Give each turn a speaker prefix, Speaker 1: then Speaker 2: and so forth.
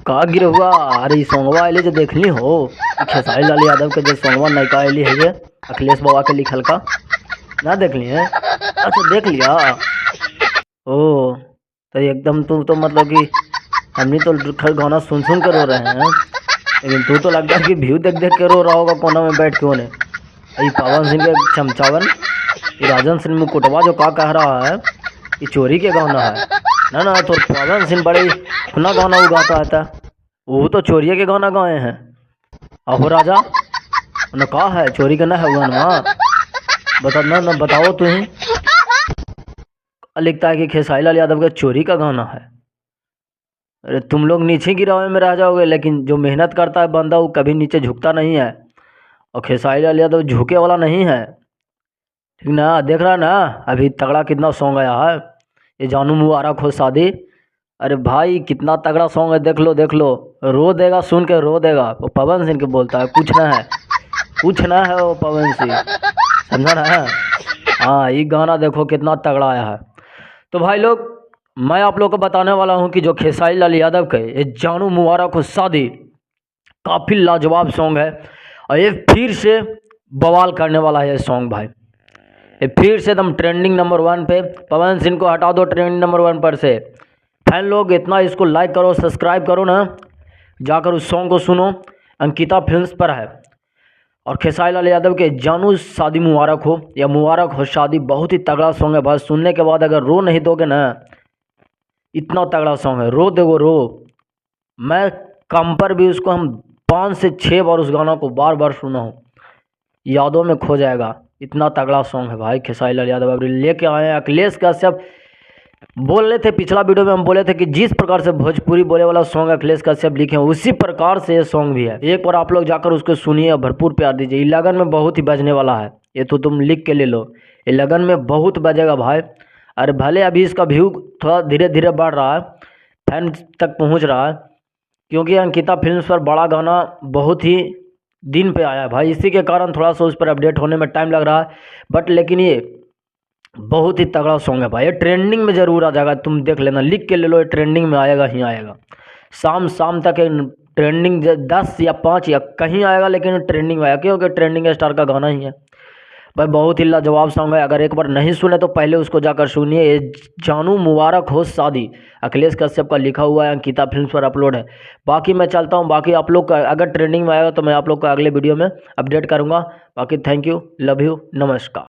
Speaker 1: का गिर हुआ। अरे ई सोंगवा आइली जो देखली हो, ई खेसारी लाल यादव के जो सोंगवा नयका आइली है ये अखिलेश बाबा के लिखल का, ना देखली है? अच्छा देख लिया। ओ तो एकदम तू तो मतलब कि हमनी तो गाना सुन सुन के रो रहे हैं, लेकिन तू तो लगता है कि व्यू देख देख के रो रहा होगा कोना में बैठ के होने। ये पवन सिंह के चमचावन, ये राजन सिंह मुकुटवा जो का कह रहा है ये चोरी के गाना है ना। ना तो पवन सिंह बड़े अपना गाना उगाता था, वो तो चोरी के गाना गाए हैं। अहो राजा न का है चोरी का ना है गाना, बता ना बताओ तू ही। लिखता है कि खेसारी लाल यादव का चोरी का गाना है। अरे तुम लोग नीचे गिरावे में रह जाओगे, लेकिन जो मेहनत करता है बंदा वो कभी नीचे झुकता नहीं है, और खेसारी लाल यादव झुके वाला नहीं है, ठीक ना? देख रहा ना अभी तगड़ा कितना सॉन्ग आया है ये जानू मुबारक हो शादी। अरे भाई कितना तगड़ा सॉन्ग है, देख लो, रो देगा सुन के, रो देगा। वो पवन सिंह के बोलता है, कुछ ना है वो पवन सिंह, समझा ना? हाँ ये गाना देखो कितना तगड़ा आया है। तो भाई लोग मैं आप लोग को बताने वाला हूँ कि जो खेसारी लाल यादव के ये जानू मुबारक हो शादी काफ़ी लाजवाब सॉन्ग है, और ये फिर से बवाल करने वाला है ये सॉन्ग भाई। ये फिर से एकदम ट्रेंडिंग नंबर 1 पे। पवन सिंह को हटा दो ट्रेंडिंग नंबर 1 पर से। फैन लोग इतना इसको लाइक करो, सब्सक्राइब करो ना, जाकर उस सॉन्ग को सुनो। अंकिता फिल्म्स पर है, और खेसारी लाल यादव के जानू शादी मुबारक हो या मुबारक हो शादी बहुत ही तगड़ा सॉन्ग है भाई। सुनने के बाद अगर रो नहीं दोगे ना, इतना तगड़ा सॉन्ग है, रो दोगे रो। मैं कम पर भी उसको हम 5 से 6 बार उस गाना को बार बार सुना हूँ, यादों में खो जाएगा। इतना तगड़ा सॉन्ग है भाई खेसारी लाल यादव अभी लेके आए हैं। अखिलेश कश्यप बोल रहे थे, पिछला वीडियो में हम बोले थे कि जिस प्रकार से भोजपुरी बोले वाला सॉन्ग अखिलेश कश्यप लिखे हैं उसी प्रकार से ये सॉन्ग भी है। एक बार आप लोग जाकर उसको सुनिए और भरपूर प्यार दीजिए। ये लगन में बहुत ही बजने वाला है, ये तो तुम लिख के ले लो, ये लगन में बहुत बजेगा भाई। अरे भले अभी इसका व्यू थोड़ा धीरे धीरे बढ़ रहा है, फैन तक पहुँच रहा है, क्योंकि अंकिता फिल्म्स पर बड़ा गाना बहुत ही दिन पे आया है भाई, इसी के कारण थोड़ा सा उस पर अपडेट होने में टाइम लग रहा है। बट लेकिन ये बहुत ही तगड़ा सॉन्ग है भाई, ये ट्रेंडिंग में ज़रूर आ जाएगा, तुम देख लेना, लिख के ले लो, ये ट्रेंडिंग में आएगा ही आएगा। शाम तक ट्रेंडिंग 10 या 5 या कहीं आएगा, लेकिन ट्रेंडिंग में आएगा, क्योंकि ट्रेंडिंग स्टार का गाना ही है भाई। बहुत ही लाजवाब सॉन्ग है, अगर एक बार नहीं सुने तो पहले उसको जाकर सुनिए। ये जानू मुबारक हो शादी अखिलेश कश्यप का लिखा हुआ है, अंकिता फिल्म्स पर अपलोड है। बाकी मैं चलता हूँ, बाकी आप लोग का अगर ट्रेंडिंग में आएगा तो मैं आप लोग को अगले वीडियो में अपडेट करूँगा। बाकी थैंक यू, लव यू, नमस्कार।